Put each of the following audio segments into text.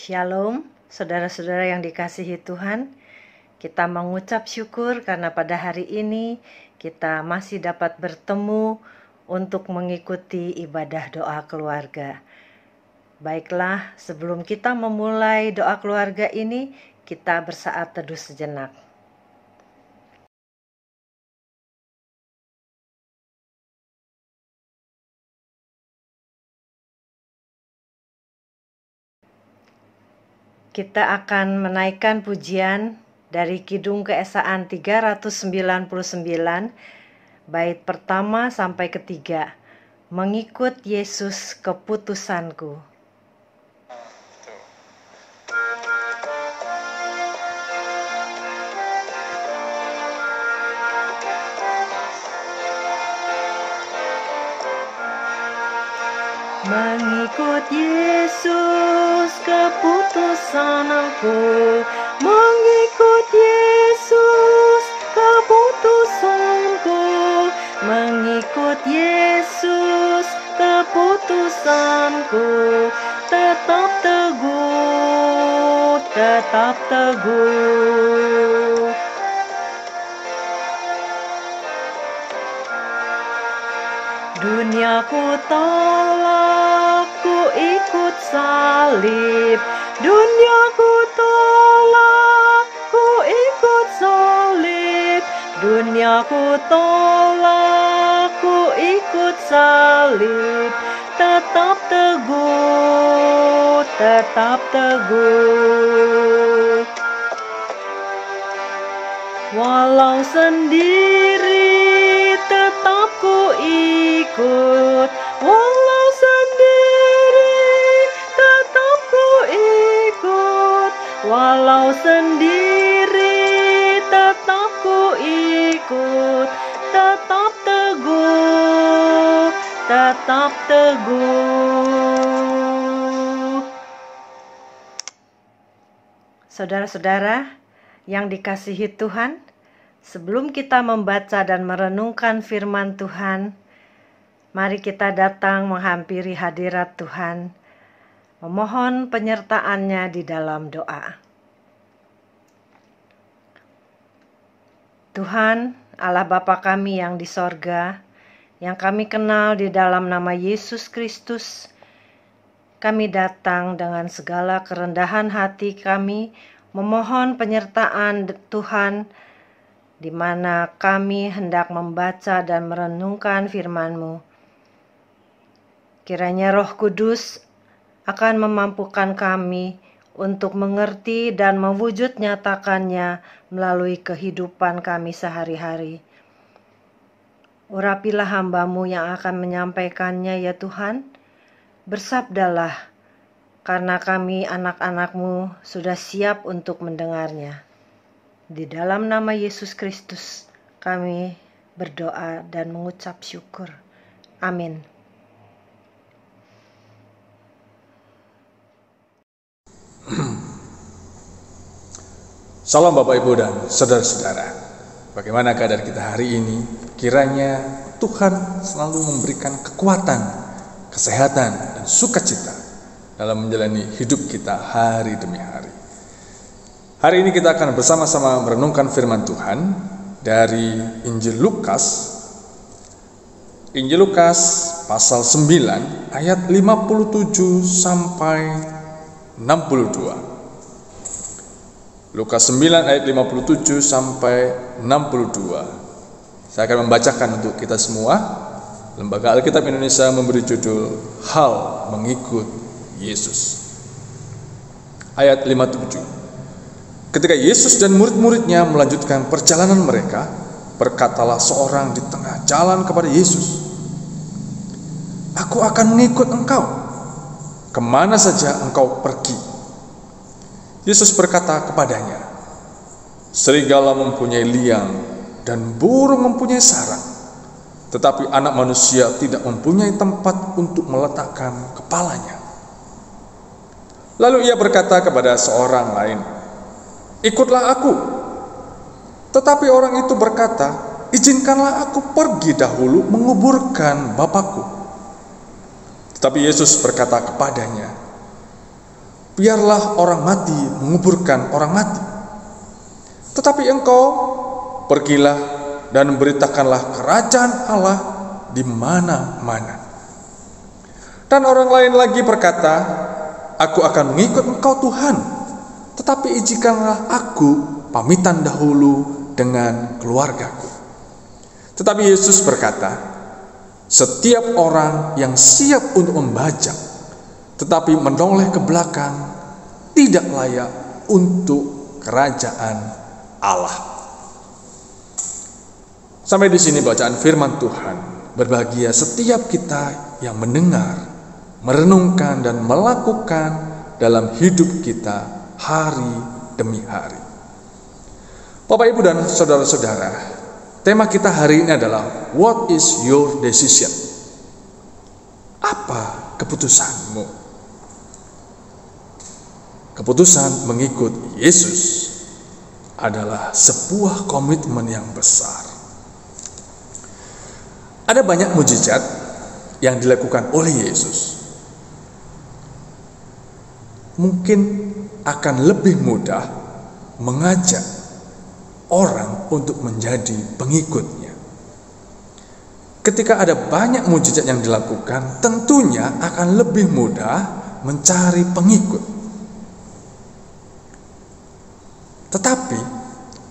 Shalom, saudara-saudara yang dikasihi Tuhan. Kita mengucap syukur karena pada hari ini kita masih dapat bertemu untuk mengikuti ibadah doa keluarga. Baiklah, sebelum kita memulai doa keluarga ini, kita bersaat teduh sejenak. Kita akan menaikkan pujian dari Kidung Keesaan 399, bait pertama sampai ketiga, mengikut Yesus keputusanku. Mengikut Yesus keputusan aku, mengikut Yesus keputusanku, mengikut Yesus keputusanku, tetap teguh, tetap teguh. Dunia ku tolak, ku ikut salib. Dunia ku tolak, ku ikut salib. Dunia ku tolak, ku ikut salib. Tetap teguh, tetap teguh. Walau sendiri tetap ku ikut, walau sendiri tetap ku ikut, walau sendiri tetap ku ikut, tetap teguh, tetap teguh. Saudara-saudara yang dikasihi Tuhan, sebelum kita membaca dan merenungkan firman Tuhan, mari kita datang menghampiri hadirat Tuhan, memohon penyertaan-Nya di dalam doa. Tuhan, Allah Bapa kami yang di sorga, yang kami kenal di dalam nama Yesus Kristus, kami datang dengan segala kerendahan hati kami, memohon penyertaan Tuhan, di mana kami hendak membaca dan merenungkan firman-Mu. Kiranya Roh Kudus akan memampukan kami untuk mengerti dan mewujud nyatakannya melalui kehidupan kami sehari-hari. Urapilah hamba-Mu yang akan menyampaikannya ya Tuhan. Bersabdalah, karena kami anak-anak-Mu sudah siap untuk mendengarnya. Di dalam nama Yesus Kristus kami berdoa dan mengucap syukur. Amin. Salam Bapak Ibu dan saudara-saudara. Bagaimana keadaan kita hari ini? Kiranya Tuhan selalu memberikan kekuatan, kesehatan, dan sukacita dalam menjalani hidup kita hari demi hari. Hari ini kita akan bersama-sama merenungkan firman Tuhan dari Injil Lukas. Injil Lukas pasal 9 ayat 57 sampai 62. Lukas 9 ayat 57 sampai 62. Saya akan membacakan untuk kita semua. Lembaga Alkitab Indonesia memberi judul Hal Mengikut Yesus. Ayat 57. Ketika Yesus dan murid-muridnya melanjutkan perjalanan mereka, berkatalah seorang di tengah jalan kepada Yesus, "Aku akan mengikut engkau, kemana saja engkau pergi." Yesus berkata kepadanya, "Serigala mempunyai liang dan burung mempunyai sarang, tetapi anak manusia tidak mempunyai tempat untuk meletakkan kepalanya." Lalu ia berkata kepada seorang lain, "Ikutlah aku." Tetapi orang itu berkata, "Izinkanlah aku pergi dahulu menguburkan Bapakku." Tetapi Yesus berkata kepadanya, biarlah orang mati menguburkan orang mati. Tetapi engkau pergilah dan beritakanlah kerajaan Allah di mana-mana. Dan orang lain lagi berkata, aku akan mengikut engkau Tuhan, tetapi izinkanlah aku pamitan dahulu dengan keluargaku. Tetapi Yesus berkata, setiap orang yang siap untuk membajak, tetapi menoleh ke belakang, tidak layak untuk kerajaan Allah. Sampai di sini bacaan firman Tuhan. Berbahagia setiap kita yang mendengar, merenungkan dan melakukan dalam hidup kita hari demi hari. Bapak, Ibu, dan saudara-saudara, tema kita hari ini adalah What is your decision? Apa keputusanmu? Keputusan mengikut Yesus adalah sebuah komitmen yang besar. Ada banyak mujizat yang dilakukan oleh Yesus. Mungkin akan lebih mudah mengajak orang untuk menjadi pengikutnya. Ketika ada banyak mujizat yang dilakukan, tentunya akan lebih mudah mencari pengikut. Tetapi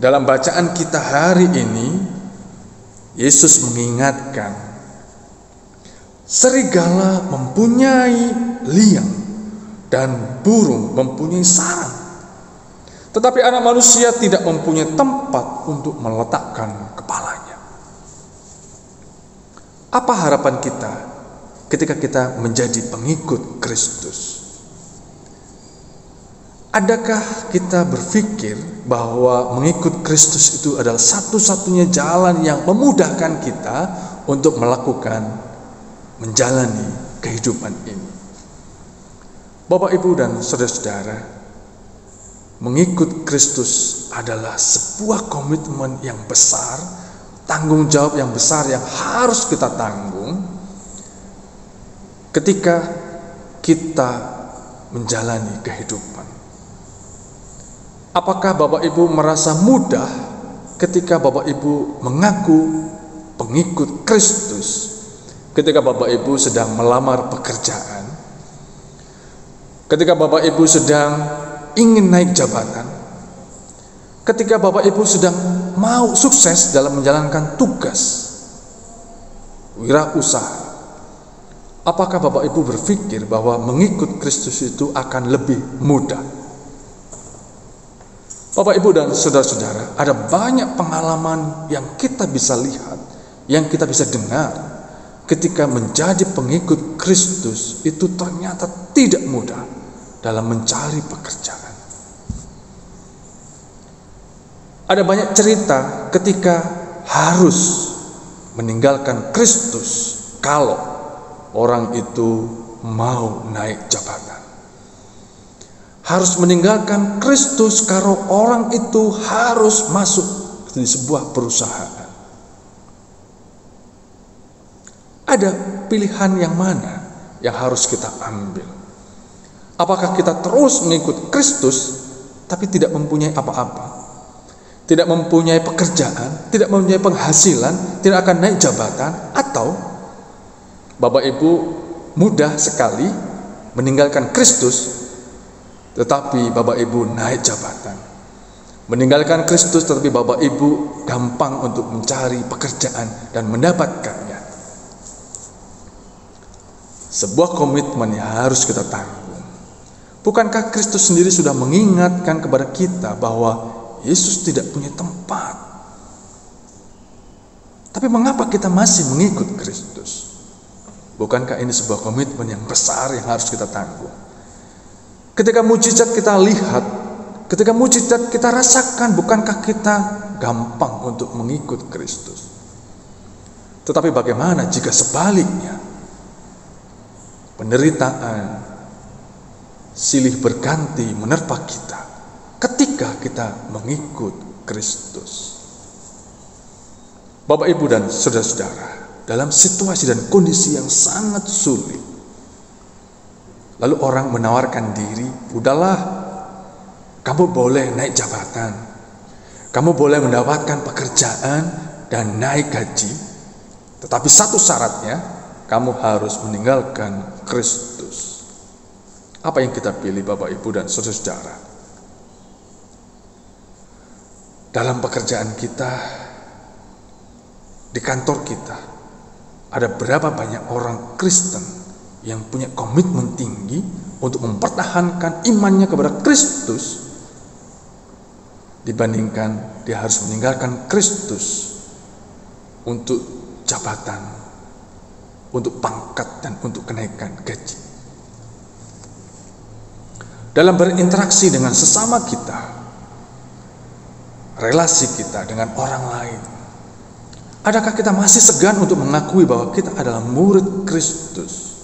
dalam bacaan kita hari ini, Yesus mengingatkan, serigala mempunyai liang dan burung mempunyai sarang, tetapi anak manusia tidak mempunyai tempat untuk meletakkan kepalanya. Apa harapan kita ketika kita menjadi pengikut Kristus? Adakah kita berpikir bahwa mengikut Kristus itu adalah satu-satunya jalan yang memudahkan kita untuk melakukan, menjalani kehidupan ini? Bapak, Ibu, dan saudara-saudara, mengikut Kristus adalah sebuah komitmen yang besar, tanggung jawab yang besar yang harus kita tanggung ketika kita menjalani kehidupan. Apakah Bapak Ibu merasa mudah ketika Bapak Ibu mengaku pengikut Kristus, ketika Bapak Ibu sedang melamar pekerjaan, ketika Bapak Ibu sedang ingin naik jabatan, ketika Bapak Ibu sedang mau sukses dalam menjalankan tugas wirausaha? Apakah Bapak Ibu berpikir bahwa mengikut Kristus itu akan lebih mudah? Bapak, Ibu, dan saudara-saudara, ada banyak pengalaman yang kita bisa lihat, yang kita bisa dengar ketika menjadi pengikut Kristus itu ternyata tidak mudah dalam mencari pekerjaan. Ada banyak cerita ketika harus meninggalkan Kristus kalau orang itu mau naik jabatan. Harus meninggalkan Kristus kalau orang itu harus masuk di sebuah perusahaan. Ada pilihan yang mana yang harus kita ambil? Apakah kita terus mengikut Kristus tapi tidak mempunyai apa-apa? Tidak mempunyai pekerjaan, tidak mempunyai penghasilan, tidak akan naik jabatan? Atau Bapak Ibu mudah sekali meninggalkan Kristus tetapi Bapak Ibu naik jabatan, meninggalkan Kristus tetapi Bapak Ibu gampang untuk mencari pekerjaan dan mendapatkannya? Sebuah komitmen yang harus kita tanggung. Bukankah Kristus sendiri sudah mengingatkan kepada kita bahwa Yesus tidak punya tempat? Tapi mengapa kita masih mengikut Kristus? Bukankah ini sebuah komitmen yang besar yang harus kita tanggung? Ketika mujizat kita lihat, ketika mujizat kita rasakan, bukankah kita gampang untuk mengikut Kristus? Tetapi bagaimana jika sebaliknya? Penderitaan silih berganti menerpa kita ketika kita mengikut Kristus. Bapak, Ibu, dan saudara-saudara, dalam situasi dan kondisi yang sangat sulit, Lalu orang menawarkan diri, udahlah, kamu boleh naik jabatan, kamu boleh mendapatkan pekerjaan dan naik gaji, tetapi satu syaratnya, kamu harus meninggalkan Kristus. Apa yang kita pilih Bapak Ibu dan saudara-saudara? Dalam pekerjaan kita, di kantor kita, ada berapa banyak orang Kristen yang punya komitmen tinggi untuk mempertahankan imannya kepada Kristus, dibandingkan dia harus meninggalkan Kristus untuk jabatan, untuk pangkat, dan untuk kenaikan gaji. Dalam berinteraksi dengan sesama kita, relasi kita dengan orang lain, adakah kita masih segan untuk mengakui bahwa kita adalah murid Kristus?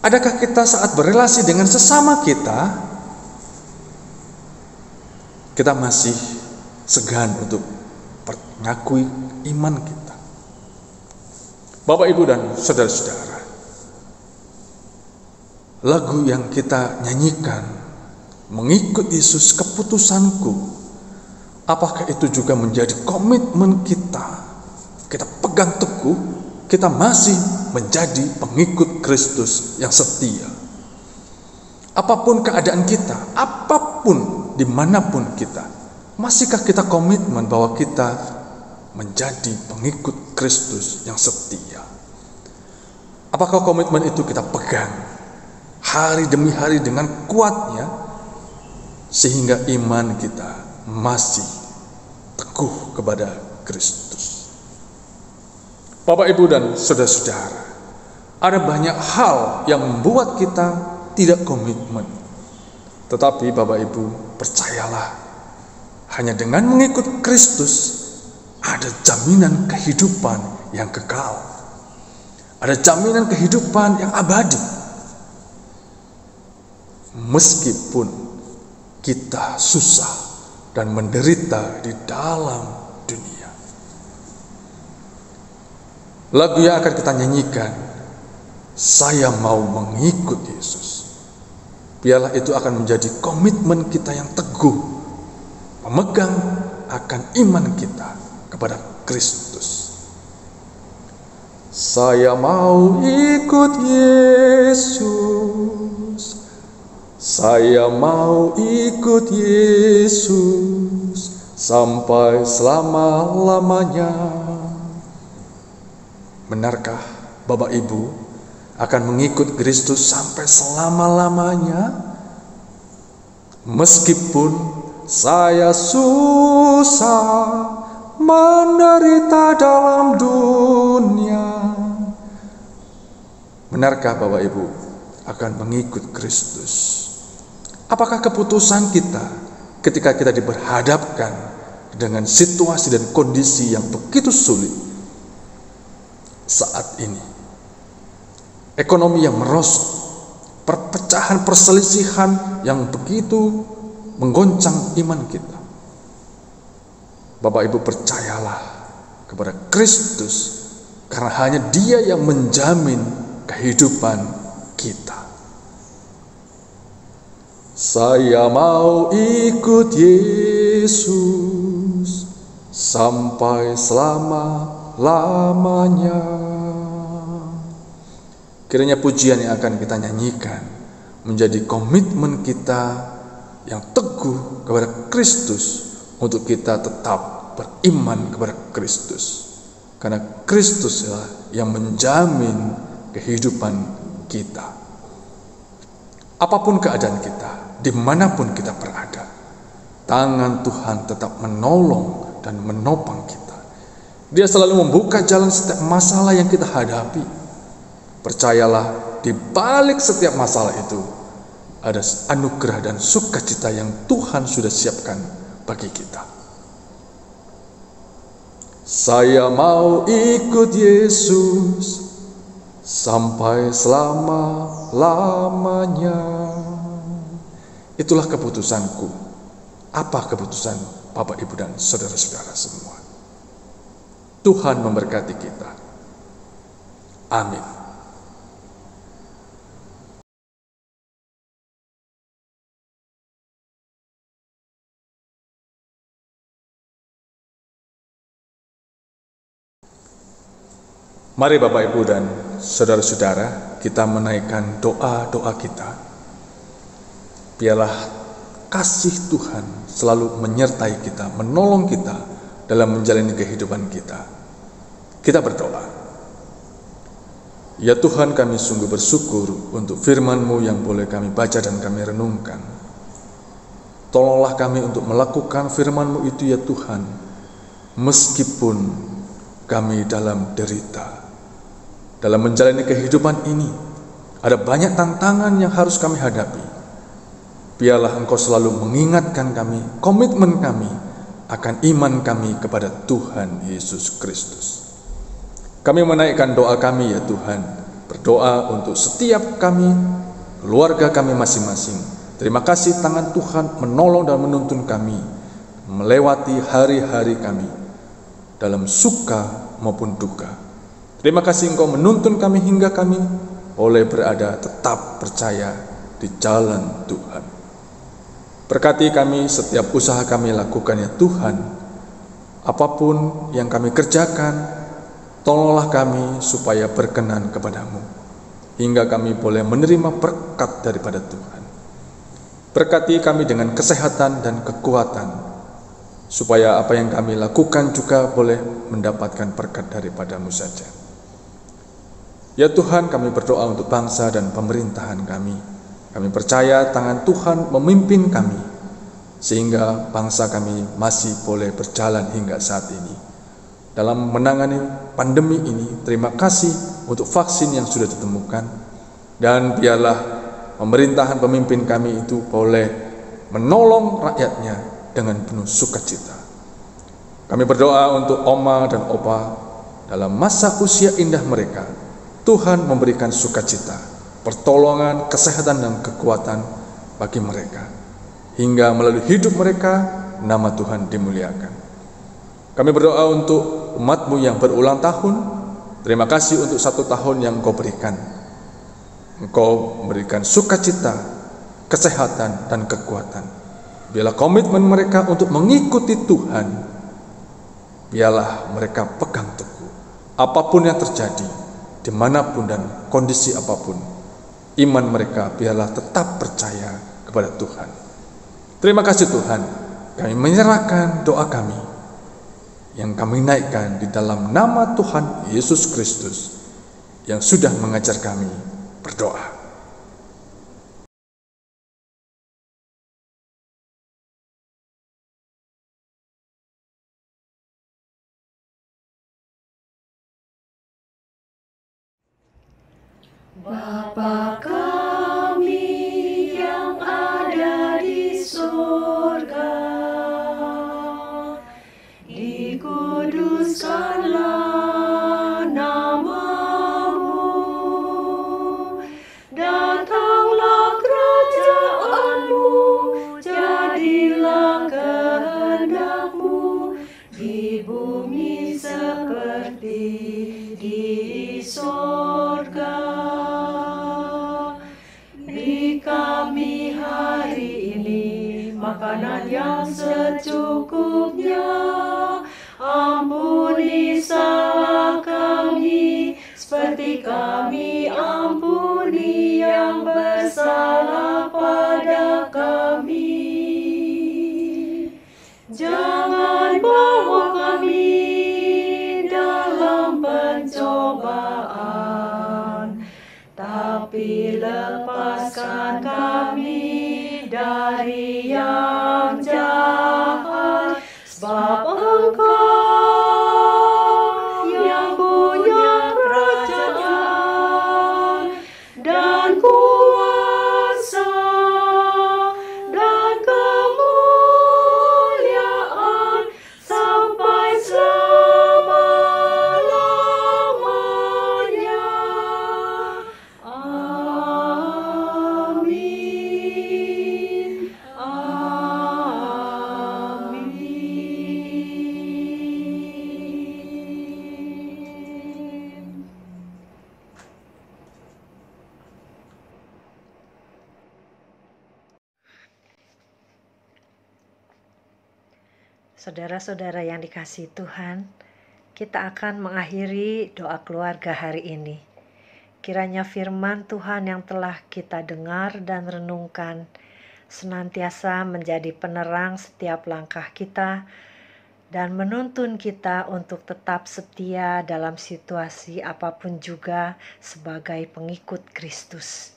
Adakah kita saat berelasi dengan sesama kita masih segan untuk mengakui iman kita? Bapak, Ibu, dan saudara-saudara, lagu yang kita nyanyikan, mengikut Yesus keputusanku, apakah itu juga menjadi komitmen kita? Kita pegang teguh, kita masih menjadi pengikut Kristus yang setia. Apapun keadaan kita, apapun dimanapun kita, masihkah kita komitmen bahwa kita menjadi pengikut Kristus yang setia? Apakah komitmen itu kita pegang hari demi hari dengan kuatnya, sehingga iman kita masih teguh kepada Kristus? Bapak, Ibu, dan saudara-saudara, ada banyak hal yang membuat kita tidak komitmen. Tetapi Bapak Ibu, percayalah, hanya dengan mengikut Kristus ada jaminan kehidupan yang kekal. Ada jaminan kehidupan yang abadi. Meskipun kita susah dan menderita di dalam dunia. Lagu yang akan kita nyanyikan, saya mau mengikut Yesus. Biarlah itu akan menjadi komitmen kita yang teguh, memegang akan iman kita kepada Kristus. Saya mau ikut Yesus, saya mau ikut Yesus sampai selama-lamanya. Benarkah Bapak Ibu akan mengikut Kristus sampai selama-lamanya? Meskipun saya susah menderita dalam dunia, benarkah Bapak Ibu akan mengikut Kristus? Apakah keputusan kita ketika kita diperhadapkan dengan situasi dan kondisi yang begitu sulit saat ini? Ekonomi yang merosot, perpecahan, perselisihan yang begitu menggoncang iman kita. Bapak Ibu, percayalah kepada Kristus, karena hanya Dia yang menjamin kehidupan kita. Saya mau ikut Yesus sampai selama-lamanya. Kiranya pujian yang akan kita nyanyikan menjadi komitmen kita yang teguh kepada Kristus, untuk kita tetap beriman kepada Kristus. Karena Kristuslah yang menjamin kehidupan kita. Apapun keadaan kita, dimanapun kita berada, tangan Tuhan tetap menolong dan menopang kita. Dia selalu membuka jalan setiap masalah yang kita hadapi. Percayalah, di balik setiap masalah itu ada anugerah dan sukacita yang Tuhan sudah siapkan bagi kita. Saya mau ikut Yesus sampai selama-lamanya. Itulah keputusanku. Apa keputusan Bapak, Ibu, dan saudara-saudara semua? Tuhan memberkati kita. Amin. Mari Bapak Ibu dan saudara-saudara, kita menaikkan doa-doa kita. Biarlah kasih Tuhan selalu menyertai kita, menolong kita dalam menjalani kehidupan kita. Kita berdoa. Ya Tuhan, kami sungguh bersyukur untuk firman-Mu yang boleh kami baca dan kami renungkan. Tolonglah kami untuk melakukan firman-Mu itu ya Tuhan, meskipun kami dalam derita. Dalam menjalani kehidupan ini, ada banyak tantangan yang harus kami hadapi. Biarlah Engkau selalu mengingatkan kami, komitmen kami, akan iman kami kepada Tuhan Yesus Kristus. Kami menaikkan doa kami ya Tuhan, berdoa untuk setiap kami, keluarga kami masing-masing. Terima kasih tangan Tuhan menolong dan menuntun kami, melewati hari-hari kami, dalam suka maupun duka. Terima kasih Engkau menuntun kami hingga kami boleh berada tetap percaya di jalan Tuhan. Berkati kami setiap usaha kami lakukan ya Tuhan. Apapun yang kami kerjakan, tolonglah kami supaya berkenan kepadamu, hingga kami boleh menerima berkat daripada Tuhan. Berkati kami dengan kesehatan dan kekuatan, supaya apa yang kami lakukan juga boleh mendapatkan berkat daripadamu saja. Ya Tuhan, kami berdoa untuk bangsa dan pemerintahan kami. Kami percaya tangan Tuhan memimpin kami, sehingga bangsa kami masih boleh berjalan hingga saat ini. Dalam menangani pandemi ini, terima kasih untuk vaksin yang sudah ditemukan. Dan biarlah pemerintahan pemimpin kami itu boleh menolong rakyatnya dengan penuh sukacita. Kami berdoa untuk oma dan opa dalam masa usia indah mereka. Tuhan memberikan sukacita, pertolongan, kesehatan dan kekuatan bagi mereka, hingga melalui hidup mereka nama Tuhan dimuliakan. Kami berdoa untuk umat-Mu yang berulang tahun. Terima kasih untuk 1 tahun yang Engkau berikan. Engkau memberikan sukacita, kesehatan dan kekuatan. Biarlah komitmen mereka untuk mengikuti Tuhan, biarlah mereka pegang teguh. Apapun yang terjadi, dimanapun dan kondisi apapun, iman mereka biarlah tetap percaya kepada Tuhan. Terima kasih Tuhan, kami menyerahkan doa kami yang kami naikkan di dalam nama Tuhan Yesus Kristus yang sudah mengajar kami berdoa. Bapa kami yang ada di surga, dikuduskanlah nama-Mu, datanglah kerajaan-Mu, jadilah kehendak-Mu di bumi seperti di surga. Kami hari ini makanan yang secukupnya, ampuni salah kami seperti kami ampuni yang bersalah pada kami. Jangan bawa kami dalam pencobaan, tapi lepaskan kami dari yang jahat, sebab Engkau yang punya kerajaan dan kuasa dan kemuliaan sampai selama-lamanya. Amin. Amin. Saudara-saudara yang dikasihi Tuhan, kita akan mengakhiri doa keluarga hari ini. Kiranya firman Tuhan yang telah kita dengar dan renungkan senantiasa menjadi penerang setiap langkah kita dan menuntun kita untuk tetap setia dalam situasi apapun juga sebagai pengikut Kristus.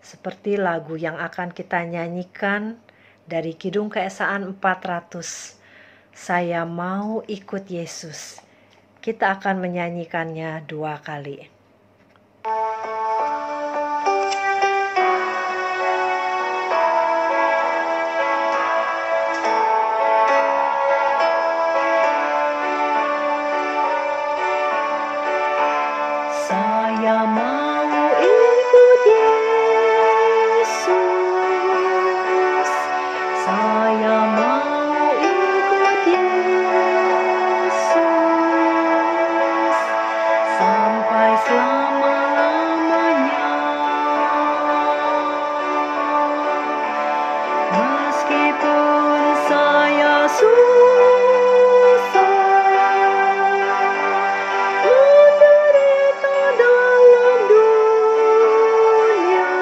Seperti lagu yang akan kita nyanyikan dari Kidung Keesaan 400, Saya Mau Ikut Yesus. Kita akan menyanyikannya 2 kali. Saya mau ikut Yesus. Saya mau ikut Yesus sampai selama-lamanya. Meskipun saya susah menderita dalam dunia,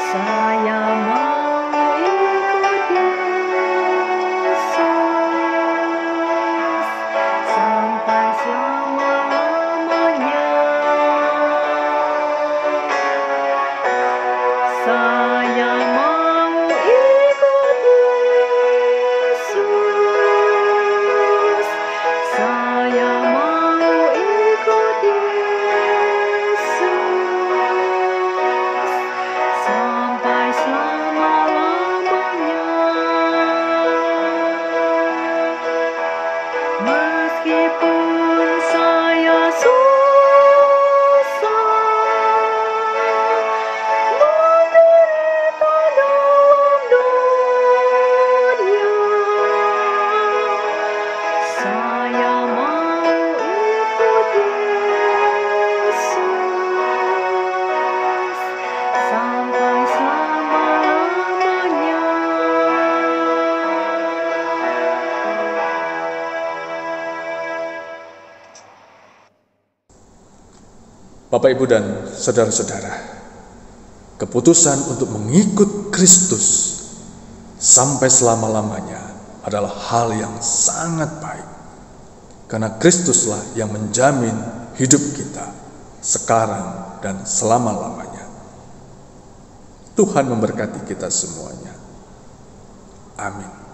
saya mau ikut Yesus sampai selama-lamanya. Saya mau ikut Yesus. Saya mau ikut Yesus sampai selama-lamanya. Meskipun saya susah menderita dalam dunia, saya mau ikut Yesus sampai selama-lamanya. Bapak, Ibu, dan saudara-saudara, keputusan untuk mengikut Kristus sampai selama-lamanya adalah hal yang sangat baik, karena Kristuslah yang menjamin hidup kita sekarang dan selama-lamanya. Tuhan memberkati kita semuanya. Amin.